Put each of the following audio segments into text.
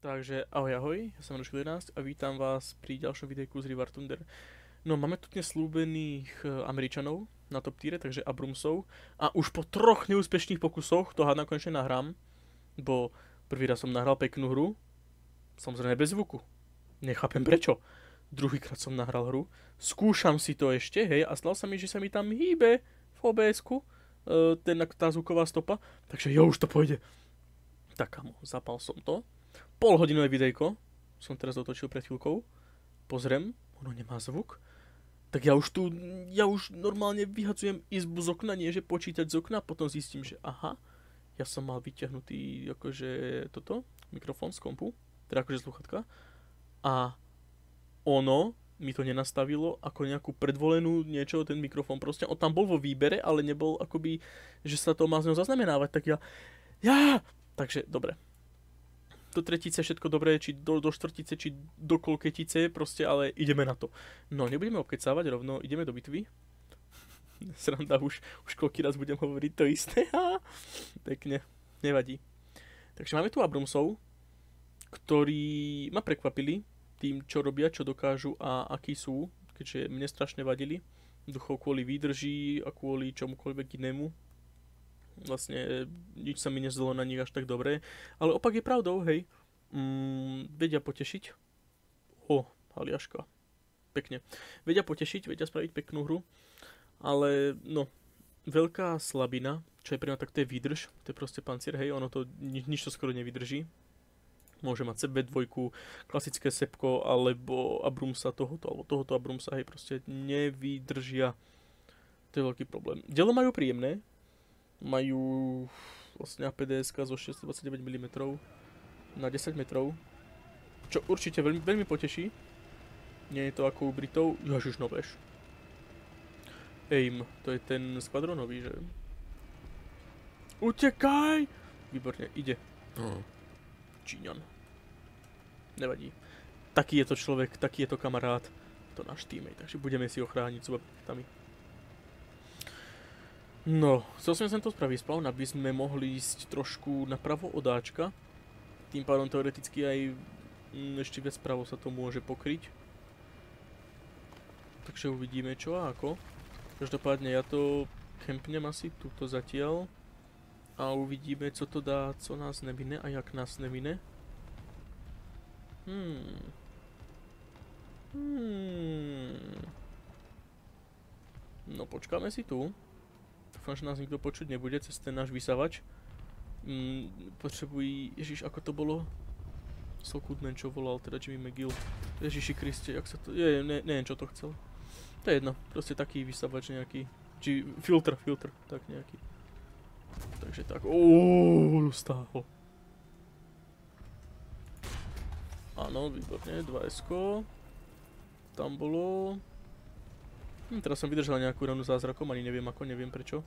Takže ahoj ahoj, ja som Roško11 a vítam vás pri ďalšom videjku z Rivar Thunder. No máme tu dnes slúbených Američanov na top tiere, takže Abrumsov. A už po 3 neúspešných pokusoch to hádam konečne nahrám. Bo prvý raz som nahral peknú hru, samozrejme bez zvuku. Nechápem prečo. Druhýkrát som nahral hru, skúšam si to ešte, hej, a stalo sa mi, že sa mi tam hýbe v OBS-ku tá zvuková stopa, takže jo, už to pôjde. Tak kamo, zapal som to. Polhodinové videjko som teraz dotočil pred chvíľkou. Pozriem, ono nemá zvuk. Tak ja už normálne vyhacujem izbu z okna, nie že počítať z okna, potom zistím, že aha, ja som mal vyťahnutý akože toto, mikrofón z kompu, teda akože sluchatka. A ono mi to nenastavilo ako nejakú predvolenú niečo, ten mikrofón proste. On tam bol vo výbere, ale nebol akoby, že sa to má z neho zaznamenávať, tak ja. Takže, dobre. Do tretice všetko dobré, či do štvrtice, či do kolketice, proste, ale ideme na to. No, nebudeme obkecávať rovno, ideme do bitvy. Sranda, už koľký raz budem hovoriť to isté. Pekne, nevadí. Takže máme tu Abrumsov, ktorí ma prekvapili tým, čo robia, čo dokážu a akí sú, keďže mne strašne vadili. Duchov kvôli výdrží a kvôli čomukoľvek inému. Vlastne nič sa mi nezdalo na nich až tak dobré. Ale opak je pravdou, hej. Vedia potešiť. Haliaška. Pekne. Vedia potešiť, vedia spraviť peknú hru. Ale, no, veľká slabina, čo je pre mňa, tak to je výdrž. To je proste pancier, hej. Ono to, nič to skoro nevydrží. Môže mať CB2, klasické sepko, alebo Abrumsa tohoto, alebo tohoto Abrumsa, hej, proste nevydržia. To je veľký problém. Dielo majú príjemné. Majú vlastne APDS zo 629 mm na 10 metrov, čo určite veľmi poteší. Nie je to ako u Britov. Ježiš, no bež. AIM, to je ten skvadronový, že? Utekaj! Výborne, ide. Číňan. Nevadí. Taký je to človek, taký je to kamarát. To náš teammate, takže budeme si ho chrániť subapitami. No, chcel som sem to spraviť spawn, aby sme mohli ísť trošku napravo od Ačka. Tým pádom teoreticky aj ešte viac pravo sa to môže pokryť. Takže uvidíme čo a ako. Každopádne ja to kempnem asi tuto zatiaľ. A uvidíme co to dá, co nás nevine a jak nás nevine. No počkáme si tu. Dúfam, že nás nikto počuť nebude cez ten náš vysavač. Potrebují... Ježiš, ako to bolo? Sokudnen, čo volal, teda Jimmy McGill. Ježiši Kriste, jak sa to... neviem, čo to chcel. To je jedno, proste taký vysavač nejaký. Či filtr, tak nejaký. Takže tak... Dostáhol. Áno, výborne, 2S-ko. Tam bolo... Teraz som vydržal nejakú ranu zázrakom, ani neviem ako, neviem prečo.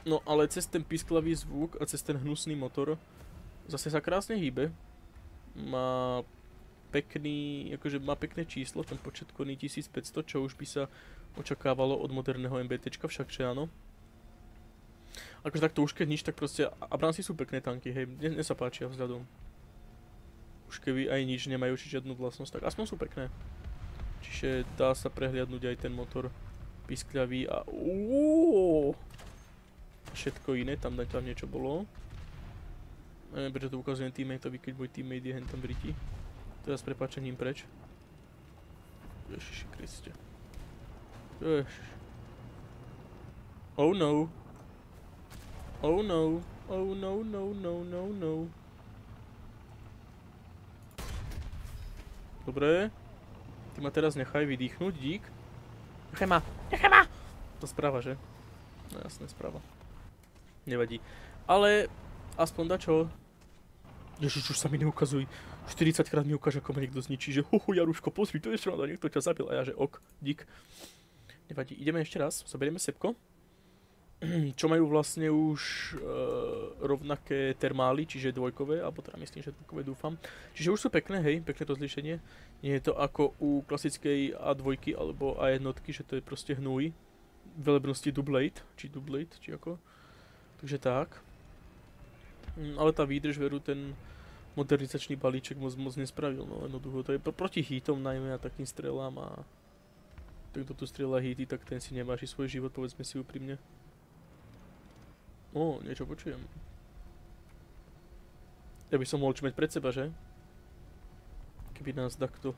No ale cez ten pisklavý zvuk a cez ten hnusný motor zase sa krásne hýbe. Má pekný, akože má pekné číslo, ten počet koní 1500, čo už by sa očakávalo od moderného MBTčka, všakže áno. Akože takto už keď nič, tak proste Abramsy sú pekné tanky, hej, mne sa páčia vzhľadom. Už keby aj nič nemajú či žiadnu vlastnosť, tak aspoň sú pekné. Čiže dá sa prehliadnúť aj ten motor piskľavý a všetko iné, tam niečo bolo. Neviem, prečo to ukazujem teammateovi, keď môj teammate je hentam v riti. Teraz s prepáčením preč. Ježiši Kriste. Ježiš. Oh no. Oh no. Oh no, no, no, no, no. Dobre. Ty ma teraz nechaj vydýchnuť, dík. Nechaj ma! To správa, že? No jasné, správa. Nevadí. Ale aspoň dačo. Ježiš, už sa mi neukazuj. 40 krát mi ukáže, ako ma niekto zničí, že Jaruško, pozri, to je sranda, niekto ťa zabil. A ja, že ok, dík. Nevadí, ideme ešte raz, zoberieme sepko. Čo majú vlastne už rovnaké termály, čiže dvojkové, alebo teda myslím, že dvojkové dúfam. Čiže už sú pekné, hej, pekné rozlíšenie. Nie je to ako u klasickej A2 alebo A1, že to je proste hnúj. Velebnosti dublate, či ako. Takže tak. Ale tá výdrž, veru, ten modernizačný balíček moc nespravil, no jednoducho. To je proti hitom najmä a takým strelám a ten, kto tu strieľa hity, tak ten si neváži svoj život, povedzme si úprimne. Ó, niečo počujem. Ja by som mohol čmeť pred seba, že? Keby nás takto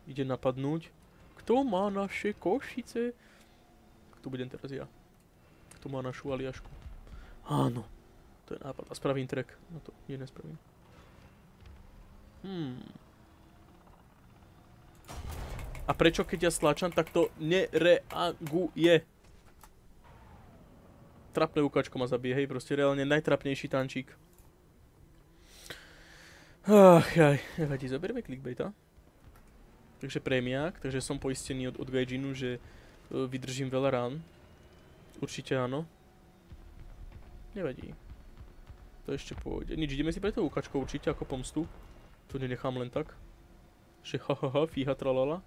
ide napadnúť. Kto má naše Košice? Kto budem teraz ja? Kto má našu Aliašku? Áno. To je nápad. A spravím track. No to nie nespravím. A prečo keď ja stlačam, tak to nereaguje? Trapné ukáčko ma zabije, hej, proste reálne najtrapnejší tančík. Ach jaj, nevadí, zoberieme clickbaita. Takže prémiák, takže som poistený od Gaijinu, že vydržím veľa rán. Určite áno. Nevadí. To ešte pôjde. Nič, ideme si pre to ukáčko určite ako pomstu. To nenechám len tak. Že hahaha, fíha tralala.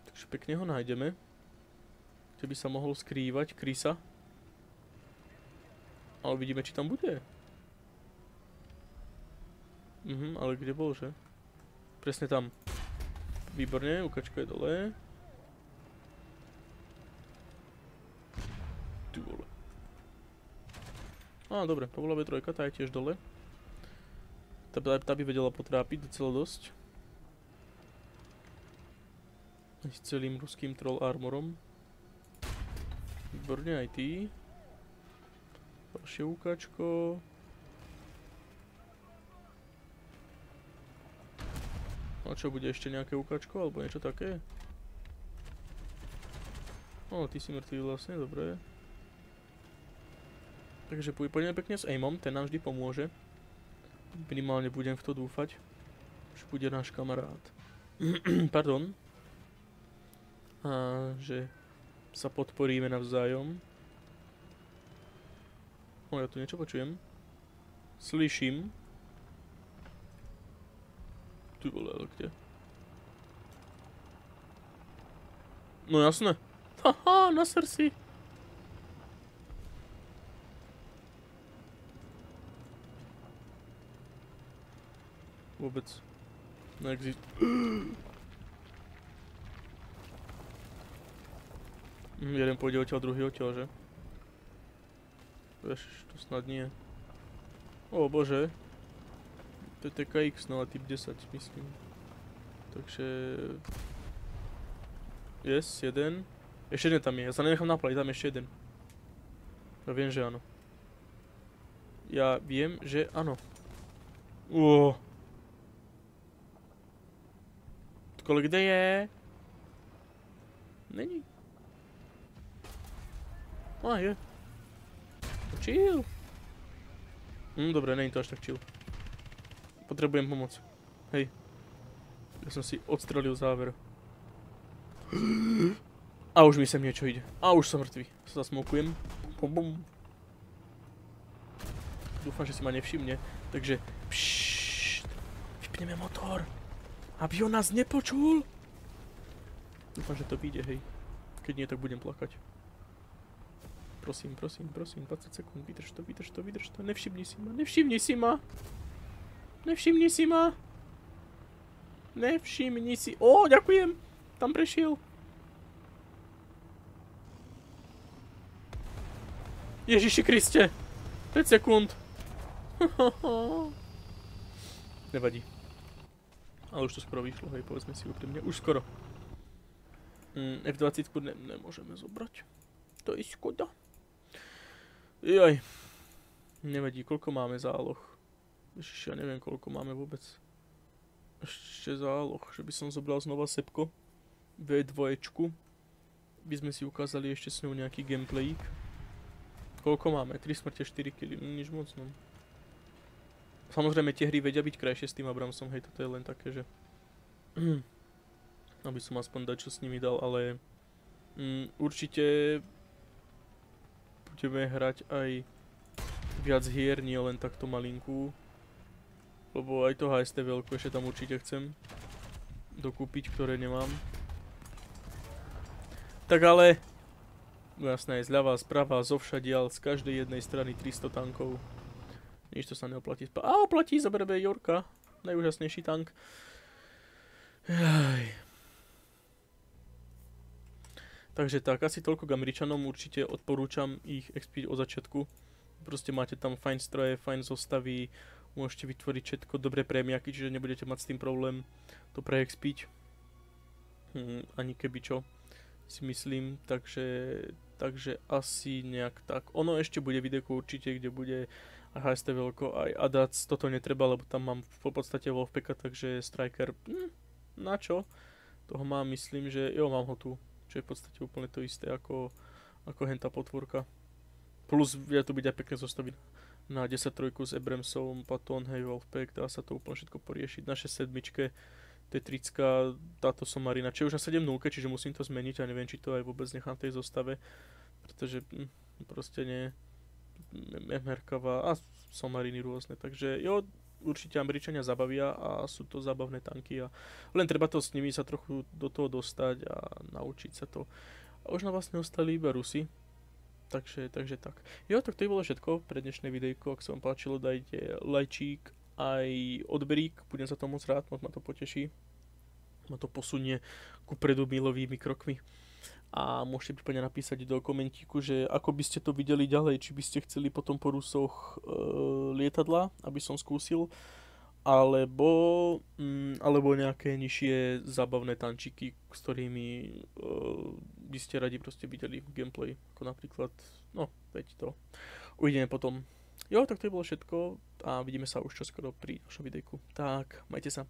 Takže pekne ho nájdeme. Kde by sa mohol skrývať Krisa. Ale vidíme, či tam bude. Ale kde bol, že? Presne tam. Výborne, ukačka je dole. Ty vole. Á, dobre, to bola V3, tá je tiež dole. Tá by vedela potrápiť docela dosť. S celým ruským troll armorom. Výborne, aj ty. Ďalšie ukačko. A čo, bude ešte nejaké ukáčko, alebo niečo také? O, ty si mŕtvý vlastne, dobre. Takže poďme pekne s aimom, ten nám vždy pomôže. Minimálne budem v to dúfať, že bude náš kamarát. Pardon. A že sa podporíme navzájom. O, ja tu niečo počujem. Slyším. Ty vole, ale kde? No jasné. Haha, na srdci. Vôbec. Neexist. Jeden pôjde odtiaľ, druhý odtiaľ, že? Vieš, to snad nie. O bože. To je TKX, no a typ 10, myslím. Takže... Yes, jeden. Ešte jeden tam je, ja sa nenechám naplať, tam ešte jeden. Ja viem, že áno. Ja viem, že áno. Kole, kde je? Není. Á, je. Chill. Dobre, není to až tak chill. Potrebujem pomoc. Hej. Ja som si odstrelil záver. A už mi sem niečo ide. A už som mŕtvý. Sa zasmokujem. Bum. Dúfam, že si ma nevšimne. Takže... Pššt. Vypneme motor. Aby on nás nepočul. Dúfam, že to vyjde, hej. Keď nie, tak budem plakať. Prosím, 20 sekúnd. Vydrž to. Nevšimni si ma. Ó, ďakujem. Tam prešiel. Ježiši Kriste. 5 sekúnd. Nevadí. Ale už to skoro vyšlo, hej, povedzme si úprimne. Už skoro. F20 nemôžeme zobrať. To je škoda. Jaj. Nevadí, koľko máme záloh. Ježiš, ja neviem, koľko máme vôbec. Ešte záloh, že by som zobral znova Sepko. V2. By sme si ukázali ešte s ňou nejaký gameplayík. Koľko máme? 3 smrte, 4 killy. Nič moc, no. Samozrejme, tie hry vedia byť krajšie s tým Abramsom, hej, toto je len také, že... Aby som aspoň dať, čo s nimi dal, ale... určite... Budeme hrať aj... viac hier, nie len takto malinkú. Lebo aj to HST veľkú ešte tam určite chcem dokúpiť, ktoré nemám. Tak ale... Jasné, zľava, sprava, zovšadiaľ, z každej jednej strany 300 tankov. Nič to sa neoplatí. A oplatí, zaberebe Jorka. Najúžasnejší tank. Jaj. Takže tak, asi toľko k Američanom, určite odporúčam ich expiť od začiatku. Proste máte tam fajn stroje, fajn zostavy, môžete vytvoriť všetko, dobré prémiaky, čiže nebudete mať s tým problém to preexpiť. Ani keby čo, si myslím, takže asi nejak tak. Ono ešte bude videjko určite, kde bude aj HST veľko, aj ADAC, toto netreba, lebo tam mám v podstate Wolfpacka, takže Striker, na čo? Toho mám, myslím, že jo, mám ho tu, čo je v podstate úplne to isté ako hentá potvorka. Plus vie to byť aj pekné zostavy na 10-3 s Abramsom, Patton, hej, Wolfpack, dá sa to úplne všetko poriešiť. Naše sedmičke, T30, táto Somarina, čo je už na 7.0, čiže musím to zmeniť a neviem, či to aj vôbec nechám v tej zostave, pretože proste nie MRKV a Somariny rôzne, takže jo, určite Američania zabavia a sú to zábavné tanky a len treba to s nimi sa trochu do toho dostať a naučiť sa to. A už na vlastne ostali iba Rusi, takže tak. Jo, tak to je bolo všetko pre dnešné videjko, ak sa vám páčilo, dajte lajčík, aj odberík, budem za to moc rád, moc ma to poteší. Ma to posunie kupredu milovými krokmi. A môžete prípadne napísať do komentíku, že ako by ste to videli ďalej, či by ste chceli potom po Rusoch lietadla, aby som skúsil, alebo nejaké nižšie zábavné tančiky, s ktorými by ste radi proste videli gameplay, ako napríklad, no, veď to. Uvidíme potom. Jo, tak to je bolo všetko a vidíme sa už čoskoro pri ďalšom videjku. Tak, majte sa.